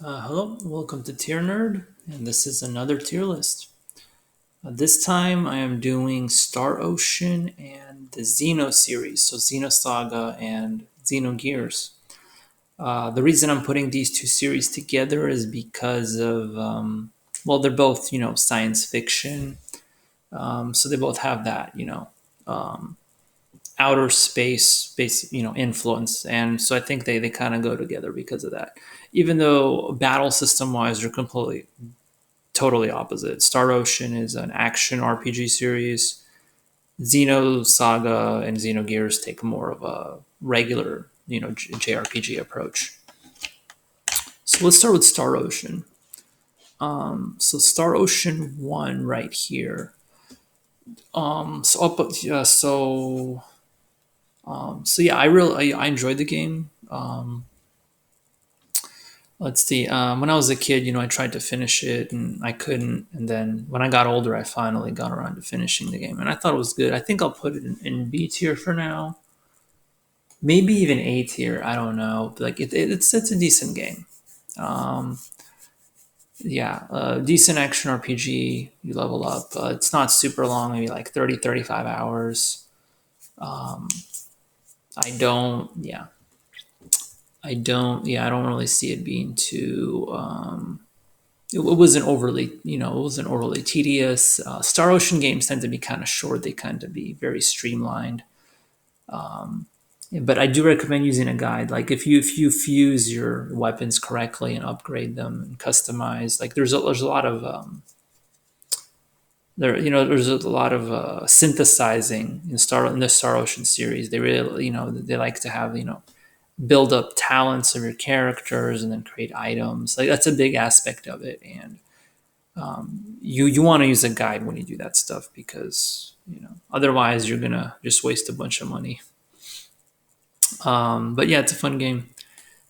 Hello, welcome to Tier Nerd, and this is another tier list. This time I am doing Star Ocean and the Xeno series, so Xenosaga and Xenogears. The reason I'm putting these two series together is because of, well, they're both, science fiction, so they both have that, um, outer space base influence, and so I think they kind of go together because of that, even though battle system wise they're completely totally opposite. Star Ocean is an action RPG series. Xeno Saga and Xenogears take more of a regular, JRPG approach. So let's start with Star Ocean. So Star Ocean One right here. So up, yeah, so yeah, I enjoyed the game. Let's see. When I was a kid, I tried to finish it and I couldn't. And then when I got older, I finally got around to finishing the game, and I thought it was good. I think I'll put it in B tier for now, maybe even A tier. I don't know. Like it's a decent game. Um, yeah, decent action RPG. You level up. It's not super long, maybe like 30-35 hours. Um, I don't. Yeah, I don't. Yeah, I don't really see it being too. It wasn't overly, it wasn't overly tedious. Star Ocean games tend to be kind of short. They tend to be very streamlined. Um, but I do recommend using a guide. Like if you fuse your weapons correctly and upgrade them and customize, like there's a lot of there's a lot of synthesizing in the Star Ocean series. They really they like to have build up talents of your characters and then create items. Like that's a big aspect of it, and you want to use a guide when you do that stuff because otherwise you're gonna just waste a bunch of money. But yeah, it's a fun game.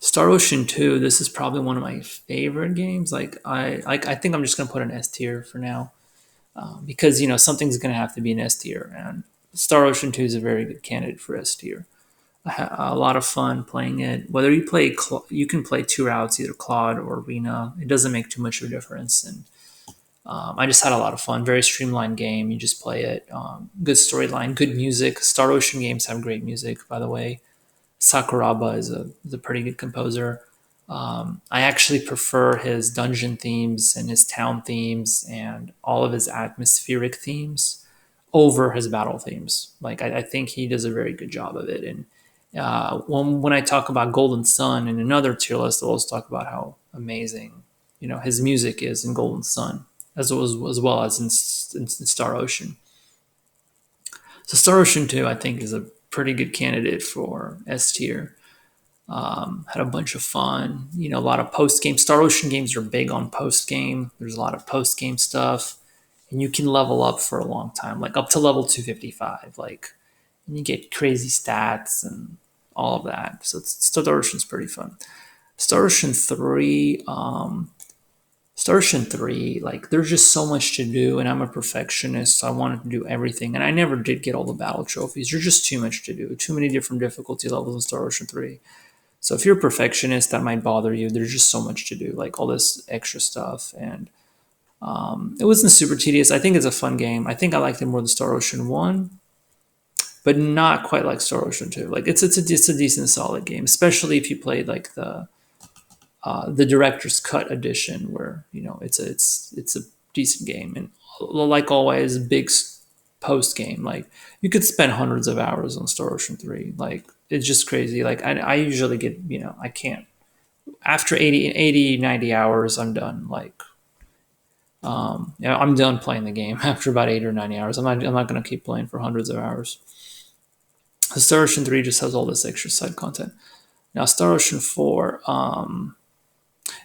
Star Ocean 2, this is probably one of my favorite games. I think I'm just gonna put an S tier for now, because something's gonna have to be an S tier, and Star Ocean 2 is a very good candidate for S tier. I had a lot of fun playing it. Whether you play, you can play two routes, either Claude or Arena. It doesn't make too much of a difference, and I just had a lot of fun. Very streamlined game. You just play it. Good storyline, good music. Star Ocean games have great music, by the way. Sakuraba is a pretty good composer. I actually prefer his dungeon themes and his town themes and all of his atmospheric themes over his battle themes. Like I think he does a very good job of it. And when I talk about Golden Sun in another tier list, I'll also talk about how amazing his music is in Golden Sun, as well as in Star Ocean. So Star Ocean 2, I think, is a pretty good candidate for S tier. Had a bunch of fun. A lot of post game. Star Ocean games are big on post game. There's a lot of post game stuff, and you can level up for a long time, like up to level 255. Like, and you get crazy stats and all of that. So Star Ocean's pretty fun. Star Ocean 3. Star Ocean 3, like, there's just so much to do, and I'm a perfectionist, so I wanted to do everything, and I never did get all the battle trophies. There's just too much to do, too many different difficulty levels in Star Ocean 3. So if you're a perfectionist, that might bother you. There's just so much to do, like all this extra stuff, and it wasn't super tedious. I think it's a fun game. I think I liked it more than Star Ocean 1, but not quite like Star Ocean 2. Like, it's a decent, solid game, especially if you played, like, the director's cut edition, where it's a decent game, and like always, big post game. Like, you could spend hundreds of hours on Star Ocean 3. Like, it's just crazy. Like, I usually get, I can't, after 90 hours I'm done. Like, I'm done playing the game after about 80 or 90 hours. I'm not going to keep playing for hundreds of hours. The Star Ocean 3 just has all this extra side content. Now Star Ocean 4,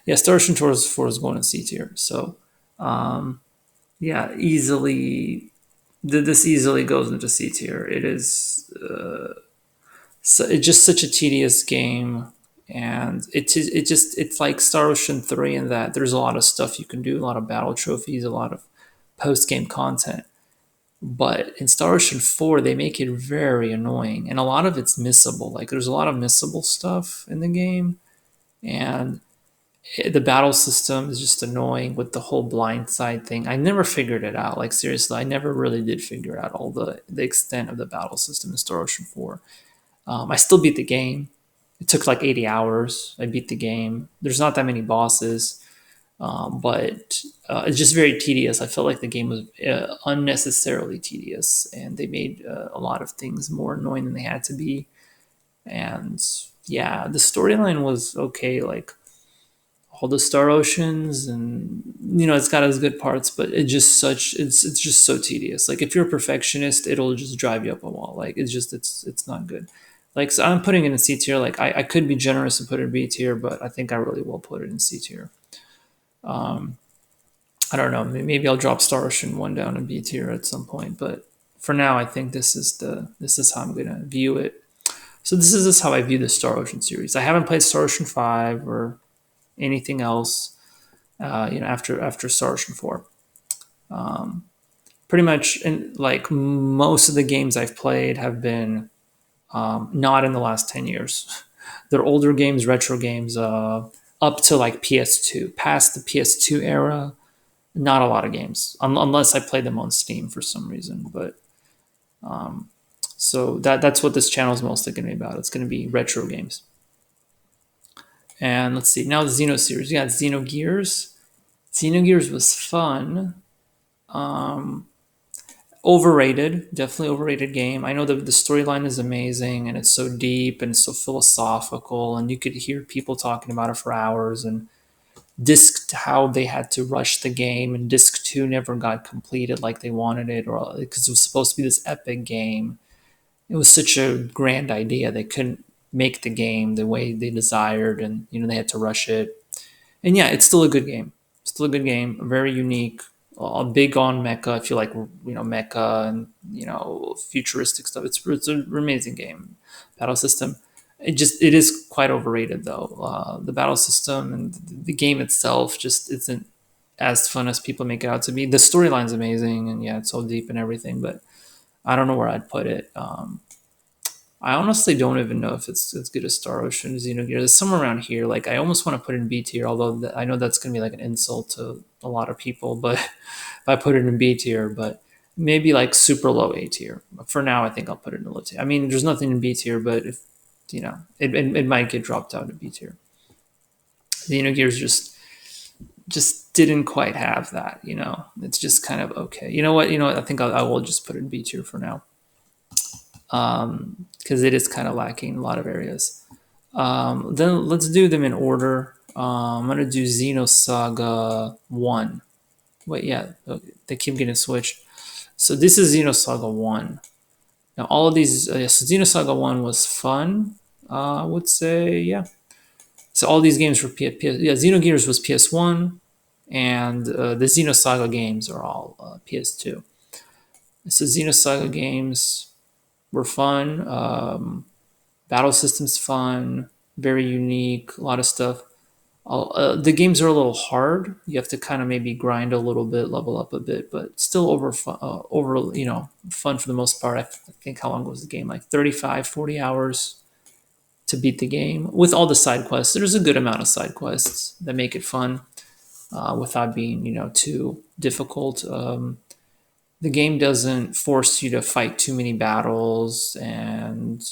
yeah, Star Ocean 4 is going in C tier. So, yeah, easily, this easily goes into C tier. It is, it's just such a tedious game, and it's like Star Ocean 3 in that there's a lot of stuff you can do, a lot of battle trophies, a lot of post game content. But in Star Ocean 4, they make it very annoying, and a lot of it's missable. Like, there's a lot of missable stuff in the game, and The battle system is just annoying with the whole blind side thing. I never figured it out. Like seriously, I never really did figure out all the extent of the battle system in Star Ocean 4. I still beat the game. It took like 80 hours. I beat the game. There's not that many bosses, but it's just very tedious. I felt like the game was unnecessarily tedious, and they made a lot of things more annoying than they had to be. And yeah, the storyline was okay. Like all the Star Oceans, and it's got its good parts, but it's just so tedious. Like if you're a perfectionist, it'll just drive you up a wall. Like it's not good. Like so I'm putting it in C tier. Like I could be generous and put it in B tier, but I think I really will put it in C tier. Um, I don't know. Maybe I'll drop Star Ocean 1 down in B tier at some point, but for now, I think this is how I'm gonna view it. So this is just how I view the Star Ocean series. I haven't played Star Ocean 5 or anything else. After Star Ocean 4. Um, Pretty much, like most of the games I've played have been not in the last 10 years. They're older games, retro games, up to like PS2. Past the PS2 era, not a lot of games, unless I play them on Steam for some reason. But so that's what this channel is mostly going to be about. It's going to be retro games. And let's see. Now the Xeno series. Yeah, Xenogears. Xenogears was fun. Um, Overrated, definitely overrated game. I know that the storyline is amazing and it's so deep and so philosophical, and you could hear people talking about it for hours. And disc how they had to rush the game, and disc 2 never got completed like they wanted it, or because it was supposed to be this epic game. It was such a grand idea, they couldn't make the game the way they desired, and they had to rush it. And yeah, it's still a good game. Still a good game. Very unique. Big on mecha. I feel like mecha and futuristic stuff. It's an amazing game. Battle system. It is quite overrated though. The battle system and the game itself just isn't as fun as people make it out to be. The storyline's amazing, and yeah, it's so deep and everything. But I don't know where I'd put it. I honestly don't even know if it's as good as Star Ocean, Xenogears. It's somewhere around here. Like I almost want to put it in B tier, although I know that's going to be like an insult to a lot of people. But if I put it in B tier, but maybe like super low A tier. For now, I think I'll put it in low tier. I mean, there's nothing in B tier, but if it might get dropped out to B tier. Xenogears just didn't quite have that. It's just kind of okay. You know what? I think I will just put it in B tier for now, because it is kind of lacking in a lot of areas. Then let's do them in order. I'm gonna do Xenosaga 1. Wait, yeah, they keep getting switched. So this is Xenosaga 1. Now all of these, so Xenosaga 1 was fun. I would say, yeah. So all these games were yeah, Xenogears was PS1, and the Xenosaga games are all PS2. So Xenosaga games were fun. Battle system's fun, very unique, a lot of stuff. The games are a little hard. You have to kind of maybe grind a little bit, level up a bit, but still over fun for the most part. I think how long was the game? Like 35, 40 hours to beat the game with all the side quests. There's a good amount of side quests that make it fun without being too difficult. The game doesn't force you to fight too many battles, and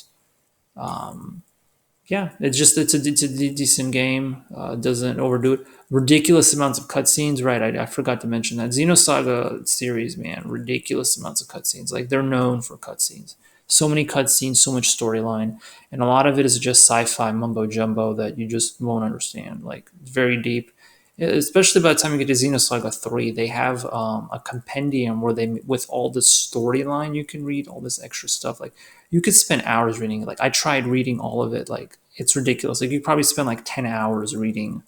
yeah, it's a decent game. Doesn't overdo it. Ridiculous amounts of cutscenes. Right, I forgot to mention that Xenosaga series, man, ridiculous amounts of cutscenes. Like they're known for cutscenes. So many cutscenes, so much storyline, and a lot of it is just sci-fi mumbo jumbo that you just won't understand. Like very deep. Especially by the time you get to Xenosaga 3, they have a compendium where with all the storyline you can read, all this extra stuff. Like you could spend hours reading it. Like I tried reading all of it. Like it's ridiculous. Like you probably spend like 10 hours reading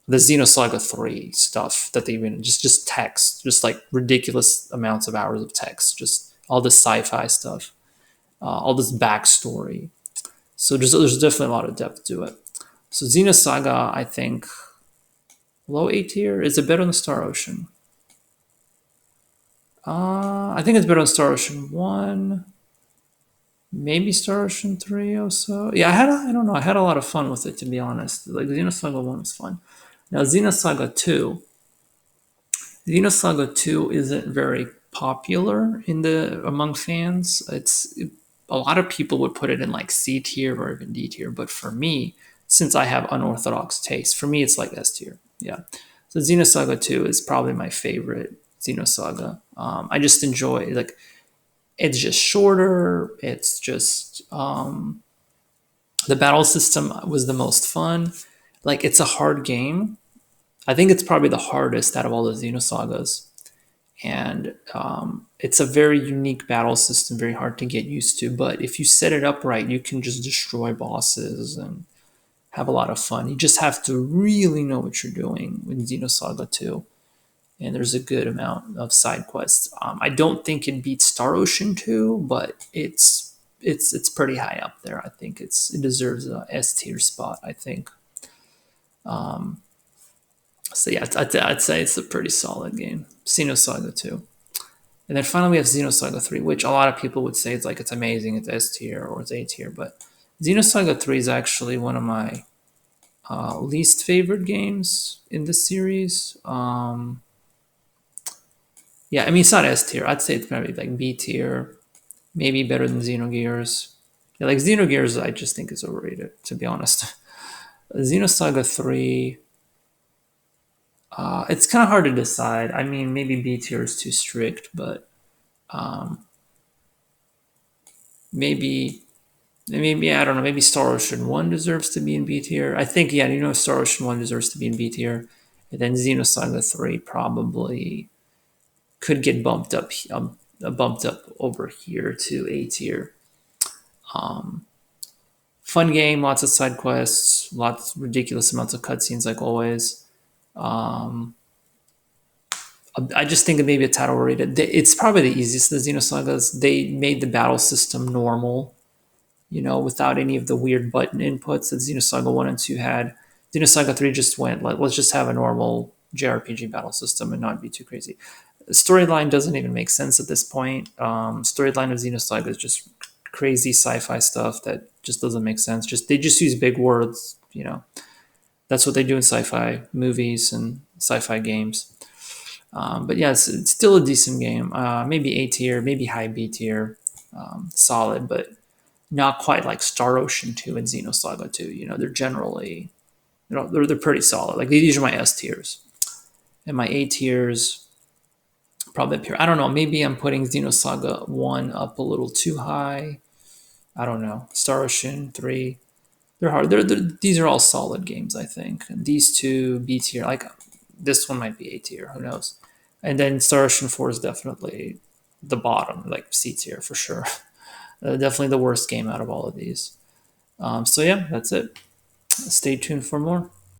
the Xenosaga 3 stuff that they even just text, just like ridiculous amounts of hours of text, just all this sci-fi stuff, all this backstory. So there's definitely a lot of depth to it. So Xenosaga, I think, low A tier. Is it better than Star Ocean? I think it's better than Star Ocean 1. Maybe Star Ocean 3 also. Yeah, I don't know. I had a lot of fun with it, to be honest. Like Xenosaga 1 was fun. Now, Xenosaga 2 isn't very popular in the among fans. A lot of people would put it in like C tier or even D tier, but for me, since I have unorthodox taste, for me it's like S tier. Yeah. So Xenosaga 2 is probably my favorite Xenosaga. I just enjoy like it's just shorter. It's just the battle system was the most fun. Like it's a hard game. I think it's probably the hardest out of all the Xenosagas, and it's a very unique battle system, very hard to get used to. But if you set it up right, you can just destroy bosses and have a lot of fun. You just have to really know what you're doing with Xenosaga 2. And there's a good amount of side quests. I don't think it beats Star Ocean 2, but it's pretty high up there. I think it deserves a S tier spot. I think. So yeah, I'd say it's a pretty solid game. Xenosaga 2. And then finally we have Xenosaga 3, which a lot of people would say it's amazing, it's S tier or it's A tier, but Xenosaga 3 is actually one of my least favorite games in the series. Yeah, I mean it's not S tier. I'd say it's maybe like B tier, maybe better than Xenogears. Yeah, like Xenogears, I just think is overrated, to be honest. Xenosaga 3, it's kind of hard to decide. I mean, maybe B tier is too strict, but maybe I don't know. Maybe Star Ocean 1 deserves to be in B tier. I think, yeah, Star Ocean 1 deserves to be in B tier. And then Xenosaga 3 probably could get bumped up over here to A tier. Fun game, lots of side quests, lots ridiculous amounts of cutscenes like always. I just think it may be a tad overrated. It's probably the easiest of the Xenosagas. They made the battle system normal, without any of the weird button inputs that Xenosaga 1 and 2 had. Xenosaga 3 just went, like, let's just have a normal JRPG battle system and not be too crazy. The storyline doesn't even make sense at this point. Storyline of Xenosaga is just crazy sci-fi stuff that just doesn't make sense. They just use big words. That's what they do in sci-fi movies and sci-fi games. But yeah, it's still a decent game. Maybe A tier, maybe high B tier. Solid, but not quite like Star Ocean 2 and Xenosaga 2. They're generally, they're pretty solid. Like these are my S tiers. And my A tiers, probably up here. I don't know. Maybe I'm putting Xenosaga 1 up a little too high. I don't know. Star Ocean 3. They're hard. These are all solid games, I think. And these two, B tier. Like this one might be A tier. Who knows? And then Star Ocean 4 is definitely the bottom, like C tier for sure. Definitely the worst game out of all of these. So yeah, that's it. Stay tuned for more.